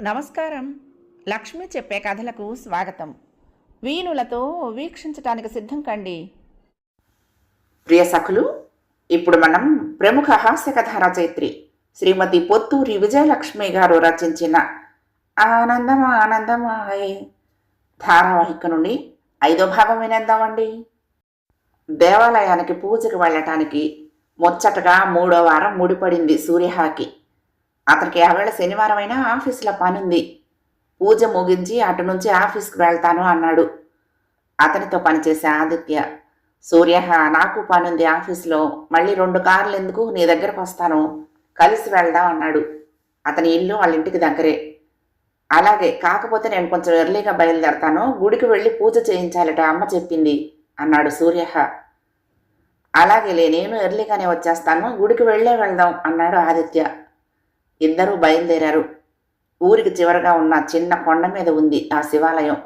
నమస్కారం. లక్ష్మి చెప్పే కథలకు స్వాగతం. వీణులతో వీక్షించటానికి సిద్ధం కండి. ప్రియ సఖులు, ఇప్పుడు మనం ప్రముఖ హాస్య కథా రచయిత్రి శ్రీమతి పొత్తూరి విజయలక్ష్మి గారు రచించిన ఆనందమా ఆనందమాయే ధారావాహిక నుండి 5వ భాగం వినేద్దామండి. దేవాలయానికి పూజకు వెళ్ళటానికి ముచ్చటగా 3వ వారం ముడిపడింది సూర్యహాకి. అతనికి ఆవేళ శనివారం అయినా ఆఫీసులో పనుంది. పూజ ముగించి అటు నుంచి ఆఫీస్కి వెళ్తాను అన్నాడు. అతనితో పనిచేసే ఆదిత్య, సూర్య, నాకు పనుంది ఆఫీస్లో, మళ్ళీ 2 కార్లు ఎందుకు, నీ దగ్గరకు వస్తాను, కలిసి వెళ్దాం అన్నాడు. అతని ఇల్లు వాళ్ళ ఇంటికి దగ్గరే. అలాగే, కాకపోతే నేను కొంచెం ఎర్లీగా బయలుదేరతాను, గుడికి వెళ్ళి పూజ చేయించాలట అమ్మ చెప్పింది అన్నాడు సూర్య. అలాగేలే, నేను ఎర్లీగానే వచ్చేస్తాను, గుడికి వెళ్ళే వెళ్దాం అన్నాడు ఆదిత్య. ఇద్దరూ బయలుదేరారు. ఊరికి చివరగా ఉన్న చిన్న కొండ మీద ఉంది ఆ శివాలయం.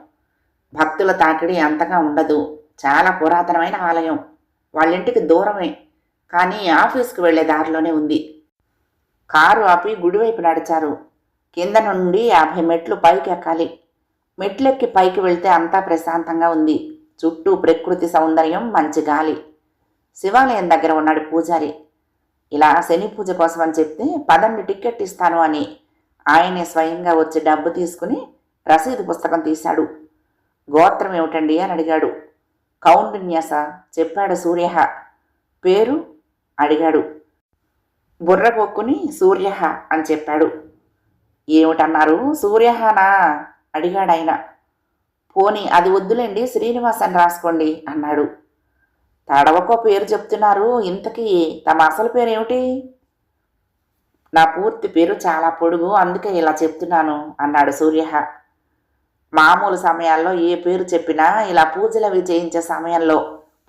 భక్తుల తాకిడి అంతగా ఉండదు. చాలా పురాతనమైన ఆలయం. వాళ్ళింటికి దూరమే, కానీ ఆఫీస్కి వెళ్లే దారిలోనే ఉంది. కారు ఆపి గుడివైపు నడిచారు. కింద నుండి 50 మెట్లు పైకి ఎక్కాలి. మెట్లెక్కి పైకి వెళ్తే అంతా ప్రశాంతంగా ఉంది. చుట్టూ ప్రకృతి సౌందర్యం, మంచి గాలి. శివాలయం దగ్గర ఉన్నాడు పూజారి. ఇలా శని పూజ కోసం అని చెప్తే పదండి టికెట్ ఇస్తాను అని ఆయనే స్వయంగా వచ్చి డబ్బు తీసుకుని రసీదు పుస్తకం తీశాడు. గోత్రం ఏమిటండి అని అడిగాడు. కౌండిన్యాస చెప్పాడు సూర్య. పేరు అడిగాడు. బుర్రగొక్కుని సూర్య అని చెప్పాడు. ఏమిటన్నారు, సూర్యహానా అడిగాడు ఆయన. పోనీ అది వద్దులేండి, శ్రీనివాస్ అని రాసుకోండి అన్నాడు. తడవకో పేరు చెప్తున్నారు, ఇంతకీ తమ అసలు పేరు ఏమిటి? నా పూర్తి పేరు చాలా పొడుగు, అందుకే ఇలా చెప్తున్నాను అన్నాడు సూర్య. మామూలు సమయాల్లో ఏ పేరు చెప్పినా ఇలా పూజలు అవి చేయించే సమయంలో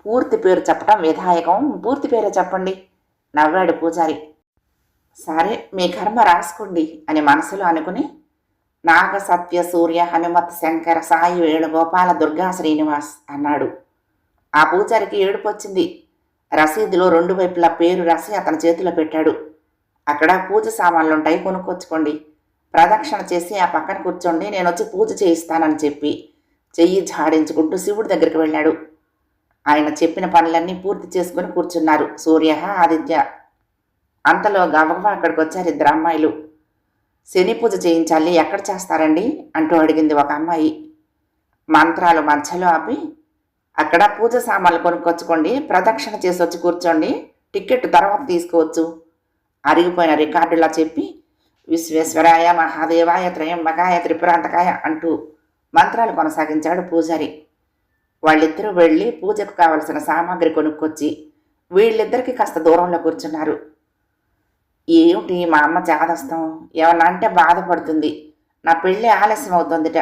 పూర్తి పేరు చెప్పడం విధాయకం, పూర్తి పేరే చెప్పండి నవ్వాడు పూజారి. సరే, మీ కర్మ రాసుకోండి అని మనసులో అనుకుని నాగ సత్య సూర్య హనుమత్ శంకర సాయి వేణుగోపాల దుర్గా శ్రీనివాస్ అన్నాడు. ఆ పూజారికి ఏడుపు వచ్చింది. రసీదులో 2 వైపులా పేరు రాసి అతని చేతిలో పెట్టాడు. అక్కడ పూజ సామాన్లుంటాయి, కొనుక్కొచ్చుకోండి, ప్రదక్షిణ చేసి ఆ పక్కన కూర్చోండి, నేను వచ్చి పూజ చేయిస్తానని చెప్పి చెయ్యి ఝాడించుకుంటూ శివుడి దగ్గరికి వెళ్ళాడు. ఆయన చెప్పిన పనులన్నీ పూర్తి చేసుకుని కూర్చున్నారు సూర్య, ఆదిత్య. అంతలో గబగబా అక్కడికి వచ్చారు 2 అమ్మాయిలు. శని పూజ చేయించాలి, ఎక్కడ చేస్తారండి అంటూ అడిగింది ఒక అమ్మాయి. మంత్రాలు మధ్యలో ఆపి, అక్కడ పూజ సామాన్లు కొనుక్కొచ్చుకోండి, ప్రదక్షిణ చేసి వచ్చి కూర్చోండి, టికెట్ తర్వాత తీసుకోవచ్చు అరిగిపోయిన రికార్డులా చెప్పి విశ్వేశ్వరాయ మహాదేవాయ త్రయంబకాయ త్రిపురాంతకాయ అంటూ మంత్రాలు కొనసాగించాడు పూజారి. వాళ్ళిద్దరూ వెళ్ళి పూజకు కావలసిన సామాగ్రి కొనుక్కొచ్చి వీళ్ళిద్దరికీ కాస్త దూరంలో కూర్చున్నారు. ఏమిటి మా అమ్మ చాదస్తం, ఏమన్నా అంటే బాధపడుతుంది, నా పెళ్ళి ఆలస్యం అవుతుందిట,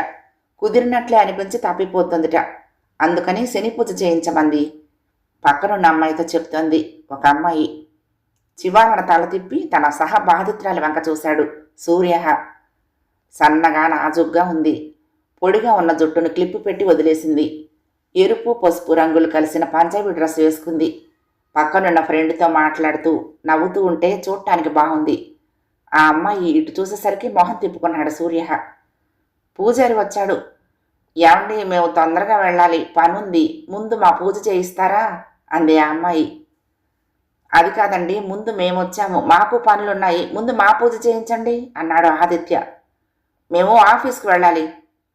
కుదిరినట్లే అనిపించి తప్పిపోతుందిట, అందుకని శని పూజ చేయించమంది పక్కనున్న అమ్మాయితో చెప్తోంది ఒక అమ్మాయి. చివారణ తల తిప్పి తన సహ బాధితురాలి వంక చూశాడు సూర్య. సన్నగా నాజుగ్గా ఉంది. పొడిగా ఉన్న జుట్టును క్లిప్పు పెట్టి వదిలేసింది. ఎరుపు పసుపు రంగులు కలిసిన పంజాబీ డ్రెస్ వేసుకుంది. పక్కనున్న ఫ్రెండ్తో మాట్లాడుతూ నవ్వుతూ ఉంటే చూడటానికి బాగుంది. ఆ అమ్మాయి ఇటు చూసేసరికి మొహం తిప్పుకున్నాడు సూర్య. పూజారి వచ్చాడు. ఏమండి, మేము తొందరగా వెళ్ళాలి, పనుంది, ముందు మా పూజ చేయిస్తారా అంది ఆ అమ్మాయి. అది కాదండి, ముందు మేమొచ్చాము, మాకు పనులున్నాయి, ముందు మా పూజ చేయించండి అన్నాడు ఆదిత్య. మేము ఆఫీస్కి వెళ్ళాలి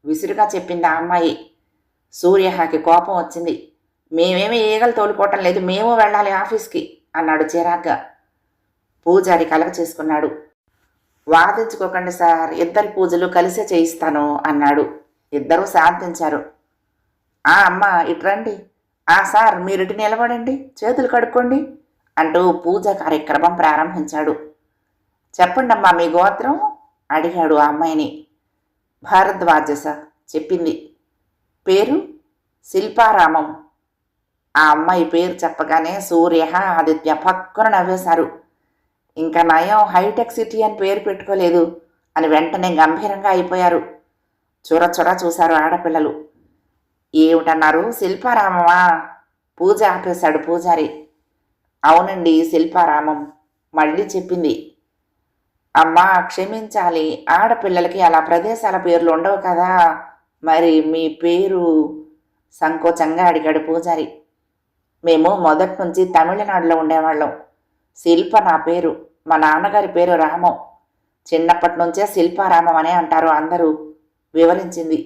విసురుగా చెప్పింది ఆ అమ్మాయి. సూర్యహాకి కోపం వచ్చింది. మేమేమి ఈగలు తోలుకోవటం లేదు, మేము వెళ్ళాలి ఆఫీస్కి అన్నాడు చిరాగ్గా. పూజారి కలగ చేసుకున్నాడు. వాదించుకోకండి సార్, ఇద్దరి పూజలు కలిసే చేయిస్తాను అన్నాడు. ఇద్దరూ శాంతించారు. అమ్మ ఇట్రండి, సార్ మీరు ఇటు నిలబడండి, చేతులు కడుక్కోండి అంటూ పూజ కార్యక్రమం ప్రారంభించాడు. చెప్పండమ్మా మీ గోత్రం అడిగాడు ఆ అమ్మాయిని. భారద్వాజ సార్ చెప్పింది. పేరు శిల్పారామం. ఆ అమ్మాయి పేరు చెప్పగానే సూర్య, ఆదిత్య పక్కన నవ్వేశారు. ఇంకా నయం హైటెక్ సిటీ అని పేరు పెట్టుకోలేదు అని వెంటనే గంభీరంగా అయిపోయారు. చొర చూశారు ఆడపిల్లలు. ఏమిటన్నారు, శిల్పారామమా? పూజ ఆపేశాడు పూజారి. అవునండి, శిల్పారామం మళ్ళీ చెప్పింది. అమ్మా క్షమించాలి, ఆడపిల్లలకి అలా ప్రదేశాల పేర్లు ఉండవు కదా. మరి మీ పేరు? సంకోచంగా అడిగాడు పూజారి. మేము మొదటి నుంచి తమిళనాడులో ఉండేవాళ్ళం. శిల్ప నా పేరు. మా నాన్నగారి పేరు రామం. చిన్నప్పటి నుంచే శిల్పారామం అనే అంటారు అందరూ, వివరించింది.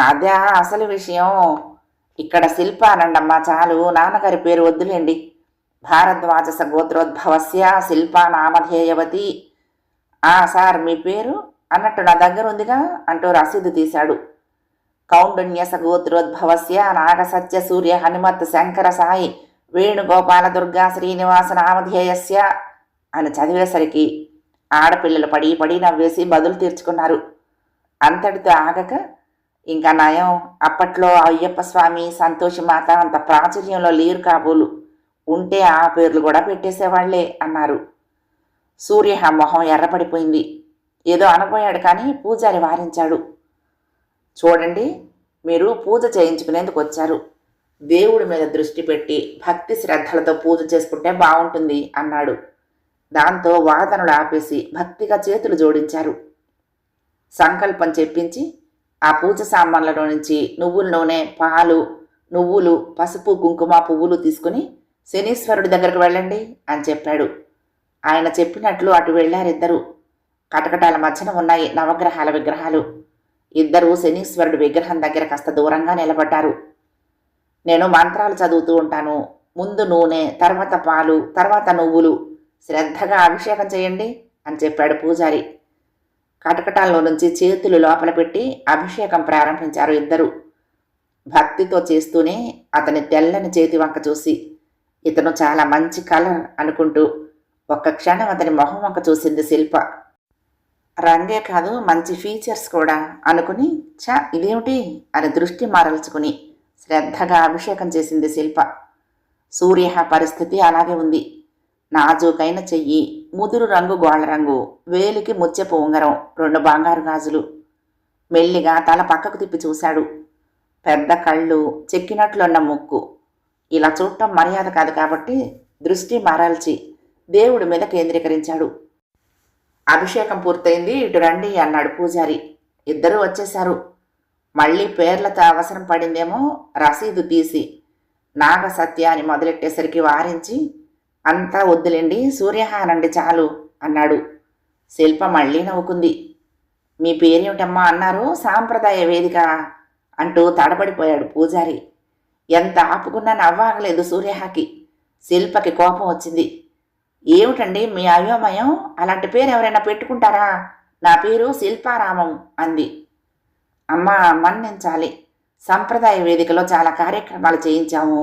అదే అసలు విషయం. ఇక్కడ శిల్ప అనండమ్మా చాలు, నాన్నగారి పేరు వద్దులేండి. భారద్వాజస గోత్రోద్భవస్య శిల్పా నామధేయవతి. సార్ మీ పేరు అన్నట్టు నా దగ్గర ఉందిగా అంటూ రసీదు తీశాడు. కౌండన్యస గోత్రోద్భవస్య నాగసత్య సూర్య హనుమత్ శంకర సాయి వేణుగోపాల దుర్గా శ్రీనివాస నామధేయస్య అని చదివేసరికి ఆడపిల్లలు పడి పడి నవ్వేసి బదులు తీర్చుకున్నారు. అంతటితో ఆగక, ఇంకా నయం, అప్పట్లో అయ్యప్ప స్వామి, సంతోషిమాత అంత ప్రాచుర్యంలో లేరు కాబోలు, ఉంటే ఆ పేర్లు కూడా పెట్టేసేవాళ్లే అన్నారు. సూర్య మొహం ఎర్రపడిపోయింది. ఏదో అనబోయాడు కానీ పూజారి వారించాడు. చూడండి, మీరు పూజ చేయించుకునేందుకు వచ్చారు. దేవుడి మీద దృష్టి పెట్టి భక్తి శ్రద్ధలతో పూజ చేసుకుంటే బాగుంటుంది అన్నాడు. దాంతో వాదనలు ఆపేసి భక్తిగా చేతులు జోడించారు. సంకల్పం చెప్పించి ఆ పూజ సామాన్లలో నుంచి నువ్వుల నూనె, పాలు, నువ్వులు, పసుపు, కుంకుమ, పువ్వులు తీసుకుని శనీశ్వరుడి దగ్గరకు వెళ్ళండి అని చెప్పాడు. ఆయన చెప్పినట్లు అటు వెళ్ళారిద్దరూ. కటకటాల మధ్యన ఉన్నాయి నవగ్రహాల విగ్రహాలు. ఇద్దరూ శనీశ్వరుడి విగ్రహం దగ్గర కాస్త దూరంగా నిలబడ్డారు. నేను మంత్రాలు చదువుతూ ఉంటాను. ముందు నూనె, తర్వాత పాలు, తర్వాత నువ్వులు, శ్రద్ధగా అభిషేకం చేయండి అని చెప్పాడు పూజారి. కటకటాల్లో నుంచి చేతులు లోపల పెట్టి అభిషేకం ప్రారంభించారు ఇద్దరు. భక్తితో చేస్తూనే అతని తెల్లని చేతి వంక చూసి, ఇతను చాలా మంచి కలర్ అనుకుంటూ ఒక్క క్షణం అతని మొహం వంక చూసింది శిల్ప. రంగే కాదు, మంచి ఫీచర్స్ కూడా అనుకుని, ఇదేమిటి అని దృష్టి మరల్చుకుని శ్రద్ధగా అభిషేకం చేసింది శిల్ప. సూర్య పరిస్థితి అలాగే ఉంది. నాజూకైన చెయ్యి, ముదురు రంగు గోళ్ళ రంగు, వేలికి ముత్యపు ఉంగరం, 2 బంగారు గాజులు. మెల్లిగా తల పక్కకు తిప్పి చూశాడు. పెద్ద కళ్ళు, చెక్కినట్లున్న ముక్కు. ఇలా చూడటం మర్యాద కాదు కాబట్టి దృష్టి మరల్చి దేవుడి మీద కేంద్రీకరించాడు. అభిషేకం పూర్తయింది, ఇటు రండి అన్నాడు పూజారి. ఇద్దరూ వచ్చేశారు. మళ్ళీ పేర్లతో అవసరం పడిందేమో రసీదు తీసి నాగసత్య అని మొదలెట్టేసరికి వారించి, అంతా వద్దులేండి, సూర్యహానండి చాలు అన్నాడు. శిల్ప మళ్ళీ నవ్వుకుంది. మీ పేరేమిటమ్మా అన్నారు? సాంప్రదాయ వేదిక అంటూ తడబడిపోయాడు పూజారి. ఎంత ఆపుకున్నా నవ్వాగలేదు సూర్యహాకి. శిల్పకి కోపం వచ్చింది. ఏమిటండి మీ అయోమయం? అలాంటి పేరు ఎవరైనా పెట్టుకుంటారా? నా పేరు శిల్పారామం అంది. అమ్మా మన్నించాలి, సంప్రదాయ వేదికలో చాలా కార్యక్రమాలు చేయించాము.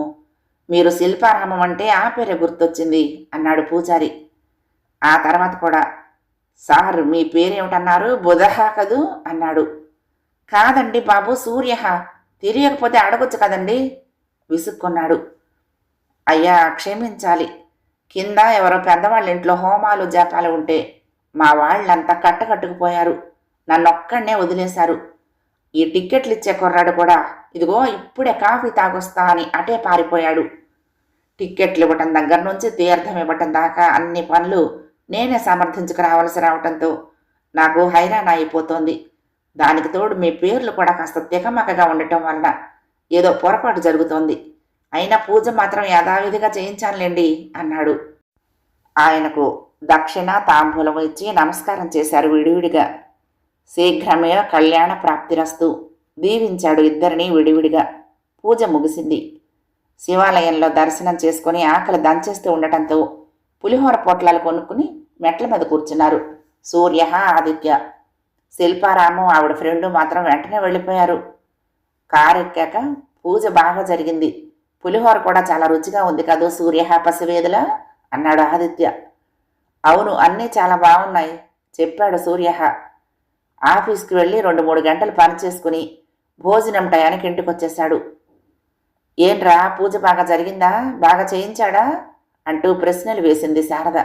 మీరు శిల్పారామం అంటే ఆ పేరే గుర్తొచ్చింది అన్నాడు పూజారి. ఆ తర్వాత కూడా, సార్ మీ పేరేమిటన్నారు? బుధహ కదూ అన్నాడు. కాదండి బాబు, సూర్యహ. తెలియకపోతే అడగొచ్చు కదండి విసుక్కున్నాడు. అయ్యా క్షమించాలి, కింద ఎవరో పెద్దవాళ్ళ ఇంట్లో హోమాలు జపాలు ఉంటే మా వాళ్ళంతా కట్టకట్టుకుపోయారు. నన్నొక్కడనే వదిలేశారు. ఈ టిక్కెట్లు ఇచ్చే కుర్రాడు కూడా ఇదిగో ఇప్పుడే కాఫీ తాగొస్తా అని అటే పారిపోయాడు. టిక్కెట్లు ఇవ్వటం దగ్గర నుంచి తీర్థం ఇవ్వటం దాకా అన్ని పనులు నేనే సమర్థించుకు రావాల్సి రావటంతో నాకు హైరాణ అయిపోతోంది. దానికి తోడు మీ పేర్లు కూడా కాస్త తికమకగా ఉండటం వలన ఏదో పొరపాటు జరుగుతోంది. అయినా పూజ మాత్రం యథావిధిగా చేయించానులేండి అన్నాడు. ఆయనకు దక్షిణ తాంబూలం ఇచ్చి నమస్కారం చేశారు విడివిడిగా. శీఘ్రమే కళ్యాణ ప్రాప్తిరస్తు దీవించాడు ఇద్దరిని విడివిడిగా. పూజ ముగిసింది. శివాలయంలో దర్శనం చేసుకుని ఆకలి దంచేస్తూ ఉండటంతో పులిహోర పొట్లాలు కొనుక్కుని మెట్ల మీద కూర్చున్నారు సూర్య, ఆదిత్య. శిల్పారాము ఆవిడ ఫ్రెండు మాత్రం వెంటనే వెళ్ళిపోయారు. కారెక్కాక పూజ బాగా జరిగింది. పులిహోర కూడా చాలా రుచిగా ఉంది కదూ సూర్య పసివేదులా అన్నాడు ఆదిత్య. అవును, అన్నీ చాలా బాగున్నాయి చెప్పాడు సూర్య. ఆఫీస్కి వెళ్ళి 2-3 గంటలు పని చేసుకుని భోజనం టయానికి ఇంటికొచ్చేశాడు. ఏంట్రా పూజ బాగా జరిగిందా? బాగా చేయించాడా అంటూ ప్రశ్నలు వేసింది శారద.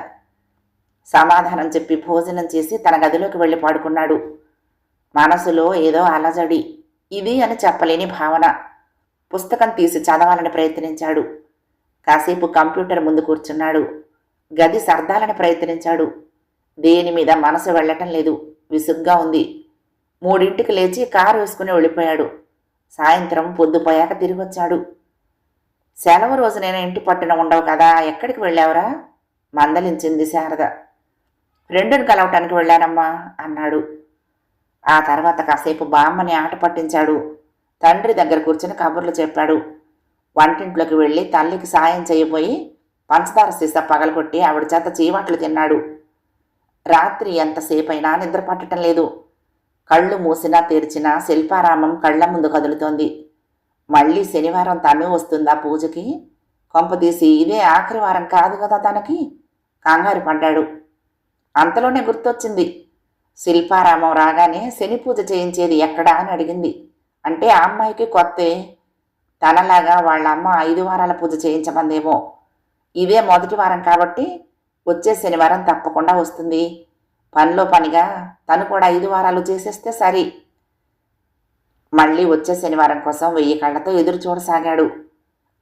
సమాధానం చెప్పి భోజనం చేసి తన గదిలోకి వెళ్ళి పడుకున్నాడు. మనసులో ఏదో అలజడి, ఇది అని చెప్పలేని భావన. పుస్తకం తీసి చదవాలని ప్రయత్నించాడు. కాసేపు కంప్యూటర్ ముందు కూర్చున్నాడు. గది సర్దాలని ప్రయత్నించాడు. దేని మీద మనసు వెళ్ళటం లేదు. విసుగ్గా ఉంది. 3ంటికి లేచి కారు వేసుకుని వెళ్ళిపోయాడు. సాయంత్రం పొద్దుపోయాక తిరిగొచ్చాడు. సెలవు రోజు నేను ఇంటి పట్టున ఉండవు కదా, ఎక్కడికి వెళ్ళావురా? మందలించింది శారద. ఫ్రెండుని కలవటానికి వెళ్ళానమ్మా అన్నాడు. ఆ తర్వాత కాసేపు బామ్మని ఆట పట్టించాడు. తండ్రి దగ్గర కూర్చుని కబుర్లు చెప్పాడు. వంటింట్లోకి వెళ్ళి తల్లికి సాయం చేయబోయి పంచదార సీసా పగలగొట్టి ఆవిడ చేత చీవాట్లు తిన్నాడు. రాత్రి ఎంతసేపైనా నిద్ర పట్టడం లేదు. కళ్ళు మూసినా తెరిచినా శిల్పారామం కళ్ల ముందు కదులుతోంది. మళ్ళీ శనివారం తను వస్తుందా పూజకి? కొంపదీసి ఇదే ఆఖరి వారం కాదు కదా తనకి? కంగారు పడ్డాడు. అంతలోనే గుర్తొచ్చింది. శిల్పారామం రాగానే శని పూజ చేయించేది ఎక్కడా అని అడిగింది. అంటే ఆ అమ్మాయికి కొత్తే. తనలాగా వాళ్ళ అమ్మ 5 వారాల పూజ చేయించమందేమో. ఇదే మొదటి వారం కాబట్టి వచ్చే శనివారం తప్పకుండా వస్తుంది. పనిలో పనిగా తను కూడా 5 వారాలు చేసేస్తే సరి. మళ్ళీ వచ్చే శనివారం కోసం 1000 కళ్ళతో ఎదురు చూడసాగాడు.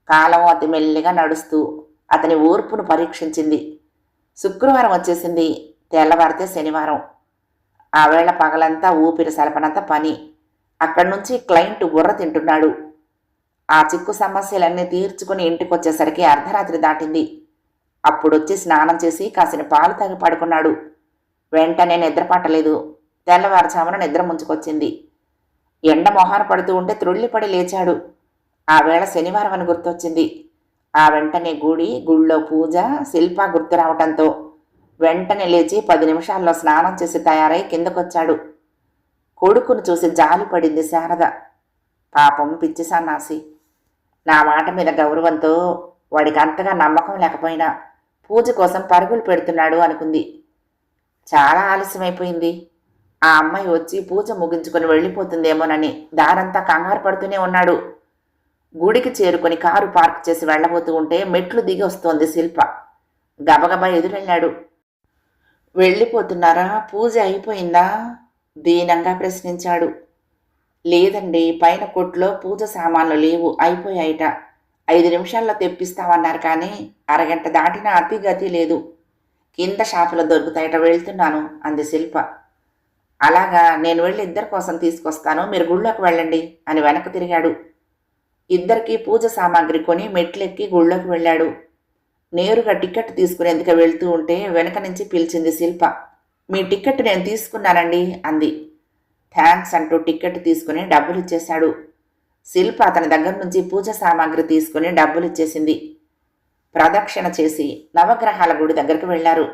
కాలం అతి మెల్లిగా నడుస్తూ అతని ఓర్పును పరీక్షించింది. శుక్రవారం వచ్చేసింది. తెల్లవారితే శనివారం. ఆ వేళ పగలంతా ఊపిరి సలపనంత పని. అక్కడి నుంచి క్లయింట్ బుర్ర తింటున్నాడు. ఆ చిక్కు సమస్యలన్నీ తీర్చుకుని ఇంటికొచ్చేసరికి అర్ధరాత్రి దాటింది. అప్పుడొచ్చి స్నానం చేసి కాసిన పాలు తాగి పడుకున్నాడు. వెంటనే నిద్ర పట్టలేదు. తెల్లవారుజామున నిద్ర ముంచుకొచ్చింది. ఎండ మొహాన పడుతూ ఉంటే త్రుళ్ళిపడి లేచాడు. ఆ వేళ శనివారం అని గుర్తొచ్చింది. ఆ వెంటనే గుళ్ళో పూజ, శిల్ప గుర్తు రావటంతో వెంటనే లేచి 10 నిమిషాల్లో స్నానం చేసి తయారై కిందకొచ్చాడు. కొడుకును చూసి జాలి పడింది శారద. పాపం పిచ్చి సన్నాసి. నా మాట మీద గౌరవంతో వాడికి అంతగా నమ్మకం లేకపోయినా పూజ కోసం పరుగులు పెడుతున్నాడు అనుకుంది. చాలా ఆలస్యమైపోయింది. ఆ అమ్మాయి వచ్చి పూజ ముగించుకొని వెళ్ళిపోతుందేమోనని దారంతా కంగారు పడుతూనే ఉన్నాడు. గుడికి చేరుకొని కారు పార్క్ చేసి వెళ్ళబోతూ ఉంటే మెట్లు దిగి వస్తోంది శిల్ప. గబగబా ఎదురెళ్ళాడు. వెళ్ళిపోతున్నారా? పూజ అయిపోయిందా? దీనంగా ప్రశ్నించాడు. లేదండి, పైన కొట్లో పూజ సామాన్లు లేవు, అయిపోయాయిట. 5 నిమిషాల్లో తెప్పిస్తామన్నారు కానీ అరగంట దాటినా అతిగతి లేదు. కింద షాపులో దొరుకుతాయట, వెళ్తున్నాను అంది శిల్ప. అలాగా, నేను వెళ్ళి ఇద్దరి కోసం తీసుకొస్తాను, మీరు గుళ్ళోకి వెళ్ళండి అని వెనక్కి తిరిగాడు. ఇద్దరికీ పూజ సామాగ్రి కొని మెట్లెక్కి గుళ్ళోకి వెళ్ళాడు. నేరుగా టికెట్ తీసుకునేందుకు వెళ్తూ ఉంటే వెనక నుంచి పిలిచింది శిల్ప. మీ టికెట్ నేను తీసుకున్నానండి అంది. థ్యాంక్స్ అంటూ టికెట్ తీసుకుని డబ్బులు ఇచ్చేశాడు. శిల్ప అతని దగ్గర నుంచి పూజ సామాగ్రి తీసుకుని డబ్బులు ఇచ్చేసింది. ప్రదక్షిణ చేసి నవగ్రహాల గుడి దగ్గరికి వెళ్లారు.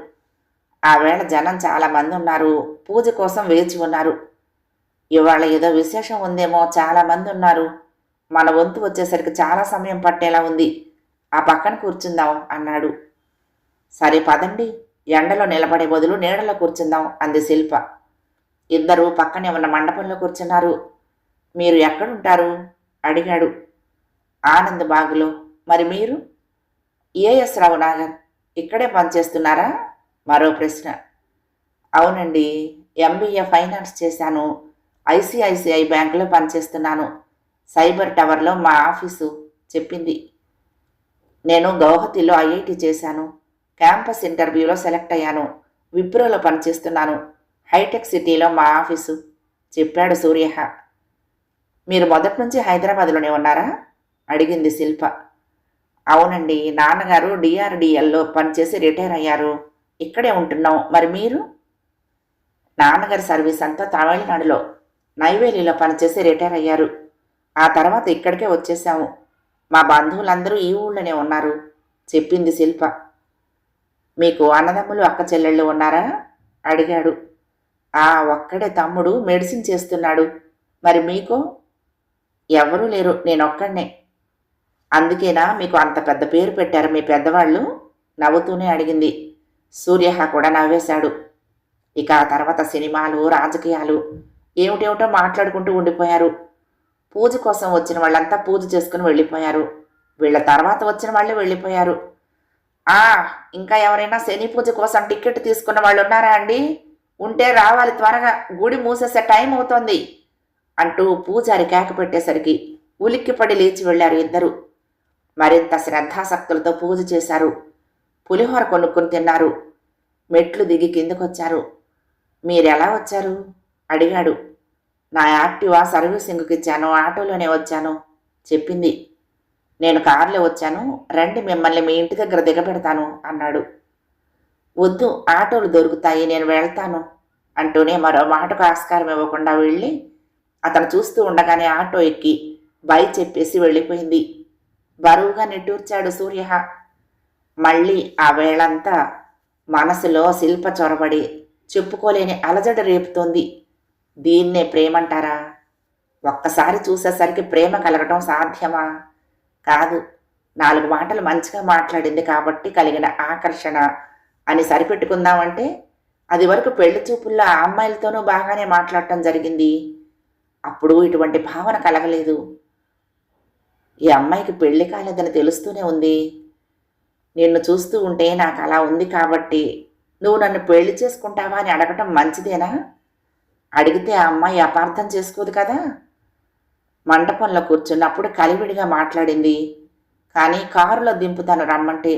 ఆ వేళ జనం చాలా మంది ఉన్నారు. పూజ కోసం వేచి ఉన్నారు. ఇవాళ ఏదో విశేషం ఉందేమో, చాలా మంది ఉన్నారు. మన వంతు వచ్చేసరికి చాలా సమయం పట్టేలా ఉంది. ఆ పక్కన కూర్చుందాం అన్నాడు. సరే పదండి, ఎండలో నిలబడే బదులు నీడలో కూర్చుందాం అంది శిల్ప. ఇద్దరూ పక్కనే ఉన్న మండపంలో కూర్చున్నారు. మీరు ఎక్కడుంటారు అడిగాడు. ఆనంద్ బాగులో. మరి మీరు? ఏఎస్ రావు నాగర్. ఇక్కడే పనిచేస్తున్నారా? మరో ప్రశ్న. అవునండి, ఎంబీఏ ఫైనాన్స్ చేశాను. ఐసిఐసిఐ బ్యాంకులో పనిచేస్తున్నాను. సైబర్ టవర్లో మా ఆఫీసు చెప్పింది. నేను గౌహతిలో ఐఐటి చేశాను. క్యాంపస్ ఇంటర్వ్యూలో సెలెక్ట్ అయ్యాను. విప్రోలో పనిచేస్తున్నాను. హైటెక్ సిటీలో మా ఆఫీసు చెప్పాడు సూర్య. మీరు మొదటి నుంచి హైదరాబాద్లోనే ఉన్నారా అడిగింది శిల్ప. అవునండి, నాన్నగారు డిఆర్డిఎల్లో పనిచేసి రిటైర్ అయ్యారు. ఇక్కడే ఉంటున్నాం. మరి మీరు? నాన్నగారి సర్వీస్ అంతా తమిళనాడులో నైవేలిలో పనిచేసి రిటైర్ అయ్యారు. ఆ తర్వాత ఇక్కడికే వచ్చేసాము. మా బంధువులందరూ ఈ ఊళ్ళోనే ఉన్నారు చెప్పింది శిల్ప. మీకు అన్నదమ్ములు అక్క చెల్లెళ్ళు ఉన్నారా అడిగాడు. ఒక్కడే తమ్ముడు మెడిసిన్ చేస్తున్నాడు. మరి మీకు? ఎవరూ లేరు, నేనొక్కడనే. అందుకేనా మీకు అంత పెద్ద పేరు పెట్టారు మీ పెద్దవాళ్ళు నవ్వుతూనే అడిగింది. సూర్య కూడా నవ్వేశాడు. ఇక ఆ తర్వాత సినిమాలు, రాజకీయాలు ఏమిటేమిటో మాట్లాడుకుంటూ ఉండిపోయారు. పూజ కోసం వచ్చిన వాళ్ళంతా పూజ చేసుకుని వెళ్ళిపోయారు. వీళ్ళ తర్వాత వచ్చిన వాళ్ళు వెళ్ళిపోయారు. ఇంకా ఎవరైనా శని పూజ కోసం టికెట్ తీసుకున్న వాళ్ళు ఉన్నారా అండి? ఉంటే రావాలి త్వరగా, గుడి మూసేసే టైం అవుతోంది అంటూ పూజారి కేక పెట్టేసరికి ఉలిక్కిపడి లేచి వెళ్లారు ఇద్దరు. మరింత శ్రద్ధాసక్తులతో పూజ చేశారు. పులిహోర కొనుక్కుని తిన్నారు. మెట్లు దిగి కిందకొచ్చారు. మీరెలా వచ్చారు అడిగాడు. నా యాక్టివా సర్వీసింగ్కి ఇచ్చాను, ఆటోలోనే వచ్చాను చెప్పింది. నేను కారులో వచ్చాను, రండి మిమ్మల్ని మీ ఇంటి దగ్గర దిగబెడతాను అన్నాడు. వద్దు, ఆటోలు దొరుకుతాయి, నేను వెళ్తాను అంటూనే మరో మాటకు ఆస్కారం ఇవ్వకుండా వెళ్ళి అతను చూస్తూ ఉండగానే ఆటో ఎక్కి బై చెప్పేసి వెళ్ళిపోయింది. బరువుగా నిట్టూర్చాడు సూర్య. మళ్ళీ ఆ వేళంతా మనసులో శిల్ప చొరబడి చెప్పుకోలేని అలజడ రేపుతోంది. దీన్నే ప్రేమంటారా? ఒక్కసారి చూసేసరికి ప్రేమ కలగటం సాధ్యమా? కాదు, 4 మాటలు మంచిగా మాట్లాడింది కాబట్టి కలిగిన ఆకర్షణ అని సరిపెట్టుకుందామంటే అది వరకు పెళ్లి చూపుల్లో ఆ అమ్మాయిలతోనూ బాగానే మాట్లాడటం జరిగింది. అప్పుడు ఇటువంటి భావన కలగలేదు. ఈ అమ్మాయికి పెళ్లి కాలేదని తెలుస్తూనే ఉంది. నిన్ను చూస్తూ ఉంటే నాకు అలా ఉంది కాబట్టి నువ్వు నన్ను పెళ్లి చేసుకుంటావా అని అడగటం మంచిదేనా? అడిగితే ఆ అమ్మాయి అపార్థం చేసుకోదు కదా. మంటపంలో కూర్చున్నప్పుడు కలివిడిగా మాట్లాడింది. కానీ కారులో దింపుతాను రమ్మంటే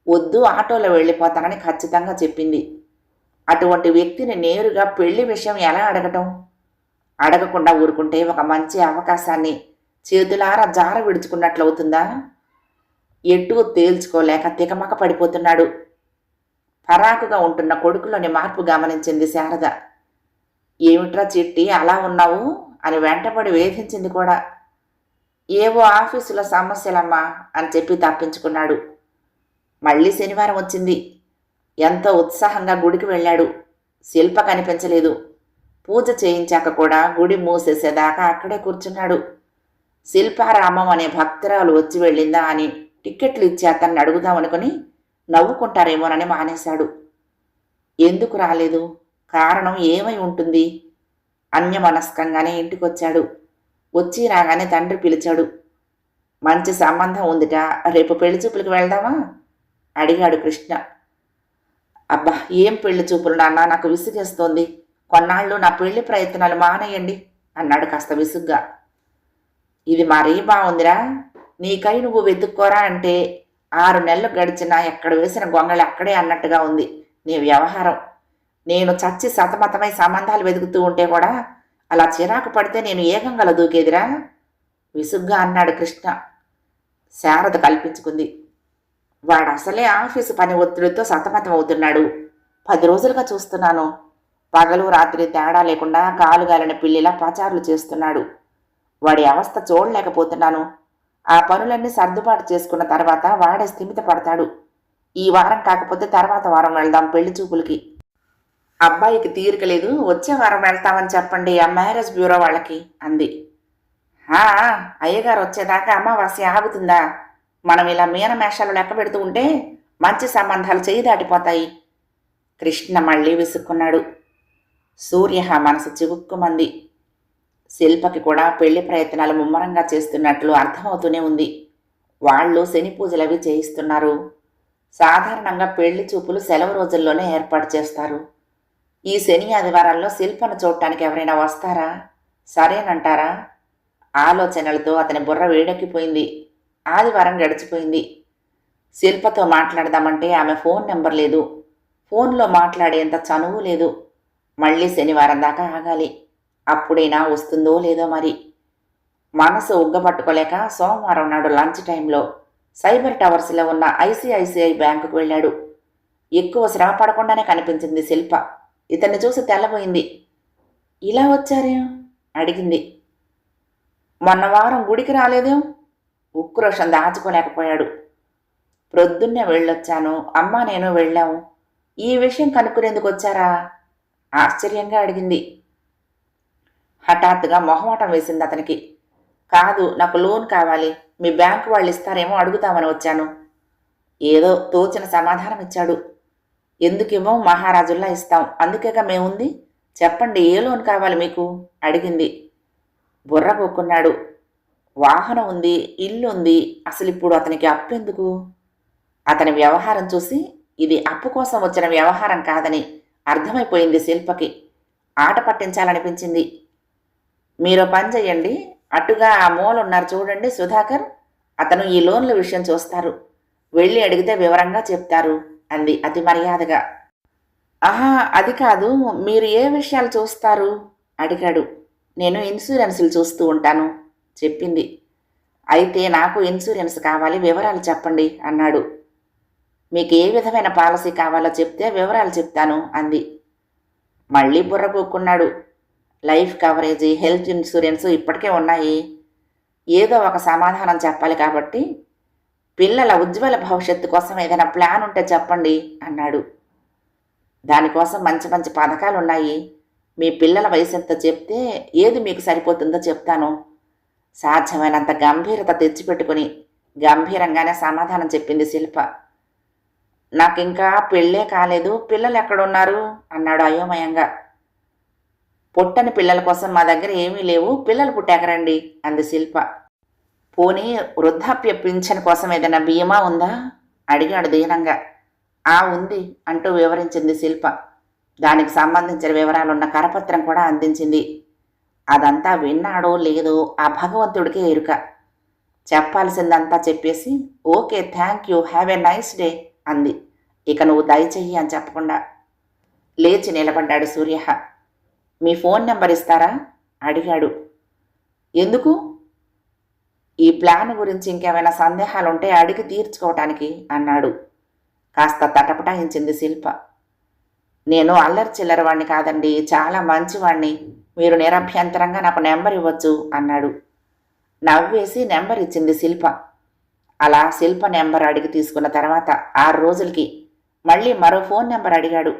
వద్దు, ఆటోలో వెళ్ళిపోతానని ఖచ్చితంగా చెప్పింది. అటువంటి వ్యక్తిని నేరుగా పెళ్లి విషయం ఎలా అడగటం? అడగకుండా ఊరుకుంటే ఒక మంచి అవకాశాన్ని చేతులారా జార విడుచుకున్నట్లవుతుందా? ఎటూ తేల్చుకోలేక తికమక పడిపోతున్నాడు. పరాకుగా ఉంటున్న కొడుకులోని మార్పు గమనించింది శారద. ఏమిట్రా చిట్టి అలా ఉన్నావు అని వెంటపడి వేధించింది కూడా. ఏవో ఆఫీసులో సమస్యలమ్మా అని చెప్పి తప్పించుకున్నాడు. మళ్ళీ శనివారం వచ్చింది. ఎంతో ఉత్సాహంగా గుడికి వెళ్ళాడు. శిల్ప కనిపించలేదు. పూజ చేయించాక కూడా గుడి మూసేసేదాకా అక్కడే కూర్చున్నాడు. శిల్పారామం అనే భక్తురాలు వచ్చి వెళ్ళిందా అని టిక్కెట్లు ఇచ్చి అతన్ని అడుగుదామనుకుని నవ్వుకుంటారేమోనని మానేశాడు. ఎందుకు రాలేదు? కారణం ఏమై ఉంటుంది? అన్యమనస్కంగానే ఇంటికొచ్చాడు. వచ్చి రాగానే తండ్రి పిలిచాడు. మంచి సంబంధం ఉందిట, రేపు పెళ్లి చూపులకు వెళ్దామా అడిగాడు కృష్ణ. అబ్బా, ఏం పెళ్లి చూపులు నాన్న, నాకు విసుగేస్తోంది. కొన్నాళ్ళు నా పెళ్లి ప్రయత్నాలు మానేయండి అన్నాడు కాస్త విసుగ్గా. ఇది మరీ బాగుందిరా, నీకై నువ్వు వెతుక్కోరా అంటే 6 నెలలు గడిచినా ఎక్కడ వేసిన గొంగళి అక్కడే అన్నట్టుగా ఉంది నీ వ్యవహారం. నేను చచ్చి సతమతమై సంబంధాలు వెతుకుతూ ఉంటే కూడా అలా చిరాకు పడితే నేను ఏకంగా దూకేదిరా విసుగ్గా అన్నాడు కృష్ణ. శారద కల్పించుకుంది. వాడు అసలే ఆఫీసు పని ఒత్తిడితో సతమతం అవుతున్నాడు. 10 రోజులుగా చూస్తున్నాను. పగలు రాత్రి తేడా లేకుండా కాలుగాలిన పిల్లిలా పచారులు చేస్తున్నాడు. వాడి అవస్థ చూడలేకపోతున్నాను. ఆ పనులన్నీ సర్దుబాటు చేసుకున్న తర్వాత వాడే స్థిమిత పడతాడు. ఈ వారం కాకపోతే తర్వాత వారం వెళ్దాం పెళ్లి చూపులకి. అబ్బాయికి తీరిక లేదు, వచ్చే వారం వెళ్తామని చెప్పండి ఆ మ్యారేజ్ బ్యూరో వాళ్ళకి అంది. అయ్యగారు వచ్చేదాకా అమావాస్య ఆగుతుందా? మనం ఇలా మీనమేషాలు లెక్క పెడుతూ ఉంటే మంచి సంబంధాలు చేయి దాటిపోతాయి. కృష్ణ మళ్ళీ విసుక్కున్నాడు. సూర్య మనసు చివుక్కుమంది. శిల్పకి కూడా పెళ్లి ప్రయత్నాలు ముమ్మరంగా చేస్తున్నట్లు అర్థమవుతూనే ఉంది. వాళ్ళు శని పూజలవి చేయిస్తున్నారు. సాధారణంగా పెళ్లి చూపులు సెలవు రోజుల్లోనే ఏర్పాటు చేస్తారు. ఈ శని ఆదివారాల్లో శిల్పను చూడటానికి ఎవరైనా వస్తారా? సరేనంటారా? ఆలోచనలతో అతని బుర్ర వేడెక్కిపోయింది. ఆదివారం గడిచిపోయింది. శిల్పతో మాట్లాడదామంటే ఆమె ఫోన్ నెంబర్ లేదు. ఫోన్లో మాట్లాడేంత చనువు లేదు. మళ్ళీ శనివారం దాకా ఆగాలి. అప్పుడైనా వస్తుందో లేదో మరి. మనసు ఉగ్గపట్టుకోలేక సోమవారం నాడు లంచ్ టైంలో సైబర్ టవర్స్లో ఉన్న ఐసిఐసిఐ బ్యాంకుకు వెళ్ళాడు. ఎక్కువ శ్రమ పడకుండానే కనిపించింది శిల్ప. ఇతన్ని చూసి తెల్లబోయింది. ఇలా వచ్చారేం అడిగింది. మొన్న వారం గుడికి రాలేదేం? ఉక్రోషం దాచుకోలేకపోయాడు. ప్రొద్దున్నే వెళ్ళొచ్చాను, అమ్మా నేను వెళ్ళాము. ఈ విషయం కనుక్కునేందుకు వచ్చారా? ఆశ్చర్యంగా అడిగింది. హఠాత్తుగా మొహమాటం వేసింది అతనికి. కాదు, నాకు లోన్ కావాలి, మీ బ్యాంకు వాళ్ళు ఇస్తారేమో అడుగుతామని వచ్చాను. ఏదో తోచిన సమాధానం ఇచ్చాడు. ఎందుకేమో మహారాజుల్లా ఇస్తాం, అందుకేగా మేముంది. చెప్పండి, ఏ లోన్ కావాలి మీకు అడిగింది. బుర్ర కొక్కున్నాడు. వాహనం ఉంది, ఇల్లు ఉంది, అసలు ఇప్పుడు అతనికి అప్పెందుకు? అతని వ్యవహారం చూసి ఇది అప్పు కోసం వచ్చిన వ్యవహారం కాదని అర్థమైపోయింది శిల్పకి. ఆట పట్టించాలనిపించింది. మీరు పని చెయ్యండి, అటుగా ఆ మూలున్నారు చూడండి సుధాకర్, అతను ఈ లోన్ల విషయం చూస్తారు. వెళ్ళి అడిగితే వివరంగా చెప్తారు అంది అతి మర్యాదగా. ఆహా, అది కాదు. మీరు ఏ విషయాలు చూస్తారు అడిగాడు. నేను ఇన్సూరెన్సులు చూస్తూ ఉంటాను చెప్పింది. అయితే నాకు ఇన్సూరెన్స్ కావాలి, వివరాలు చెప్పండి అన్నాడు. మీకు ఏ విధమైన పాలసీ కావాలో చెప్తే వివరాలు చెప్తాను అంది. మళ్ళీ బుర్ర కూక్కున్నాడు. లైఫ్ కవరేజీ, హెల్త్ ఇన్సూరెన్స్ ఇప్పటికే ఉన్నాయి. ఏదో ఒక సమాధానం చెప్పాలి కాబట్టి పిల్లల ఉజ్వల భవిష్యత్తు కోసం ఏదైనా ప్లాన్ ఉంటే చెప్పండి అన్నాడు. దానికోసం మంచి మంచి పథకాలు ఉన్నాయి. మీ పిల్లల వయసు ఎంత చెప్తే ఏది మీకు సరిపోతుందో చెప్తాను. సాధ్యమైనంత గంభీరత తెచ్చిపెట్టుకుని గంభీరంగానే సమాధానం చెప్పింది శిల్ప. నాకింకా పెళ్ళే కాలేదు, పిల్లలు ఎక్కడున్నారు అన్నాడు అయోమయంగా. పుట్టని పిల్లల కోసం మా దగ్గర ఏమీ లేవు, పిల్లలు పుట్టాకరండి అంది శిల్ప. పోనీ వృద్ధాప్య పింఛన్ కోసం ఏదైనా బీమా ఉందా అడిగాడు దీనంగా. ఉంది అంటూ వివరించింది శిల్ప. దానికి సంబంధించిన వివరాలున్న కరపత్రం కూడా అందించింది. అదంతా విన్నాడో లేదో ఆ భగవంతుడికే ఎరుక. చెప్పాల్సిందంతా చెప్పేసి okay, thank you, have a nice day అంది. ఇక నువ్వు దయచెయ్యి అని చెప్పకుండా లేచి నిలబడ్డాడు సూర్య. మీ ఫోన్ నెంబర్ ఇస్తారా అడిగాడు. ఎందుకు? ఈ ప్లాన్ గురించి ఇంకేమైనా సందేహాలుంటే అడిగి తీర్చుకోవటానికి అన్నాడు. కాస్త తటపటాయించింది శిల్ప. నేను అల్లరి చిల్లర వాణ్ణి కాదండి, చాలా మంచివాణ్ణి, మీరు నిరభ్యంతరంగా నాకు నెంబర్ ఇవ్వచ్చు అన్నాడు. నవ్వేసి నెంబర్ ఇచ్చింది శిల్ప. అలా శిల్ప నెంబర్ అడిగి తీసుకున్న తర్వాత 6 రోజులకి మళ్ళీ మరో ఫోన్ నెంబర్ అడిగాడు.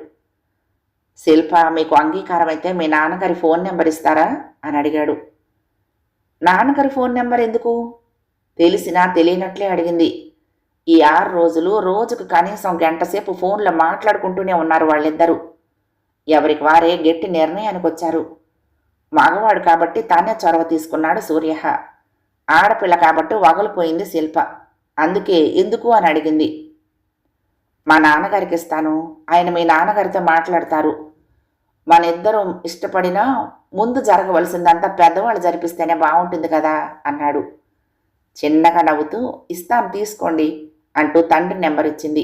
శిల్ప, మీకు అంగీకారం అయితే మీ నాన్నగారి ఫోన్ నెంబర్ ఇస్తారా అని అడిగాడు. నాన్నగారి ఫోన్ నెంబర్ ఎందుకు? తెలిసినా తెలియనట్లే అడిగింది. ఈ 6 రోజులు రోజుకు కనీసం గంటసేపు ఫోన్లో మాట్లాడుకుంటూనే ఉన్నారు వాళ్ళిద్దరూ. ఎవరికి వారే గట్టి నిర్ణయానికి వచ్చారు. మగవాడు కాబట్టి తానే చొరవ తీసుకున్నాడు సూర్య. ఆడపిల్ల కాబట్టి వగలిపోయింది శిల్ప. అందుకే ఎందుకు అని అడిగింది. మా నాన్నగారికి ఇస్తాను, ఆయన మీ నాన్నగారితో మాట్లాడతారు. మన ఇద్దరం ఇష్టపడినా ముందు జరగవలసిందంతా పెద్దవాళ్ళు జరిపిస్తేనే బాగుంటుంది కదా అన్నాడు. చిన్నగా నవ్వుతూ ఇస్తాను తీసుకోండి అంటూ తండ్రి నెంబర్ ఇచ్చింది.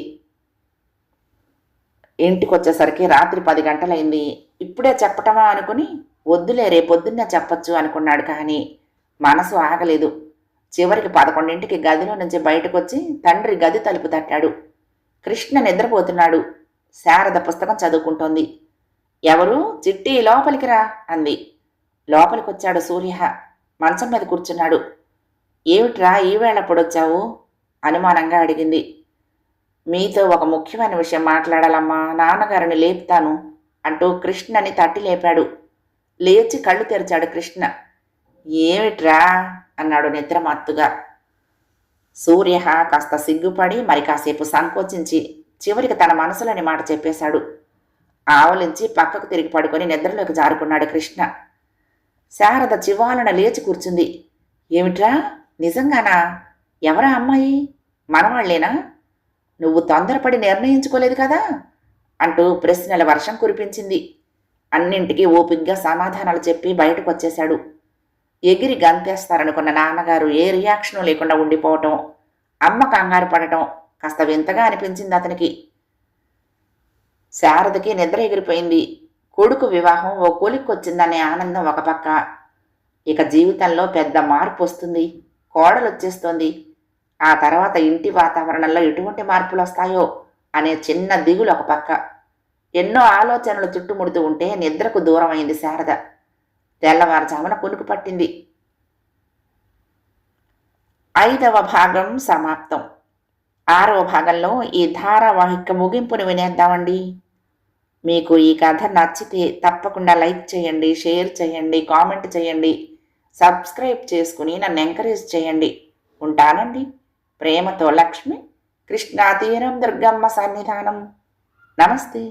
ఇంటికొచ్చేసరికి రాత్రి 10 గంటలైంది. ఇప్పుడే చెప్పటమా అనుకుని వద్దులే రేపొద్దున్నే చెప్పచ్చు అనుకున్నాడు. కానీ మనసు ఆగలేదు. చివరికి 11ంటికి గదిలో నుంచి బయటకొచ్చి తండ్రి గది తలుపు తట్టాడు. కృష్ణ నిద్రపోతున్నాడు. శారద పుస్తకం చదువుకుంటోంది. ఎవరు? చిట్టి, లోపలికి రా అంది. లోపలికొచ్చాడు సూర్య. మంచం మీద కూర్చున్నాడు. ఏమిట్రా ఈవేళప్పుడొచ్చావు అనుమానంగా అడిగింది. మీతో ఒక ముఖ్యమైన విషయం మాట్లాడాలమ్మా, నాన్నగారిని లేపుతాను అంటూ కృష్ణని తట్టి లేపాడు. లేచి కళ్ళు తెరిచాడు కృష్ణ. ఏమిట్రా అన్నాడు నిద్రమత్తుగా. సూర్య కాస్త సిగ్గుపడి మరి కాసేపు సంకోచించి చివరికి తన మనసులోని మాట చెప్పేశాడు. ఆవలించి పక్కకు తిరిగి పడుకొని నిద్రలోకి జారుకున్నాడు కృష్ణ. శారద చివాలన లేచి కూర్చుంది. ఏమిట్రా, నిజంగానా? ఎవరా అమ్మాయి? మనవాళ్లేనా? నువ్వు తొందరపడి నిర్ణయించుకోలేదు కదా అంటూ ప్రశ్నల వర్షం కురిపించింది. అన్నింటికీ ఓపిగ్గా సమాధానాలు చెప్పి బయటకు వచ్చేశాడు. ఎగిరి గంతేస్తారనుకున్న నాన్నగారు ఏ రియాక్షను లేకుండా ఉండిపోవటం, అమ్మ కంగారు పడటం కాస్త వింతగా అనిపించింది అతనికి. శారదకి నిద్ర ఎగిరిపోయింది. కొడుకు వివాహం ఓ కొలిక్కొచ్చిందనే ఆనందం ఒక పక్క. ఇక జీవితంలో పెద్ద మార్పు వస్తుంది, కోడలొచ్చేస్తోంది. ఆ తర్వాత ఇంటి వాతావరణంలో ఎటువంటి మార్పులు వస్తాయో అనే చిన్న దిగులు ఒక పక్క. ఎన్నో ఆలోచనలు చుట్టుముడుతూ ఉంటే నిద్రకు దూరమైంది శారద. తెల్లవారుజామున కునుకు పట్టింది. 5వ భాగం సమాప్తం. 6వ భాగంలో ఈ ధారావాహిక ముగింపుని వినేద్దామండి. మీకు ఈ కథ నచ్చితే తప్పకుండా లైక్ చేయండి, షేర్ చేయండి, కామెంట్ చేయండి, సబ్స్క్రైబ్ చేసుకుని నన్ను ఎంకరేజ్ చేయండి. ఉంటానండి. ప్రేమతో లక్ష్మి, కృష్ణా తీరం, దుర్గమ్మ సన్నిధానం. నమస్తే.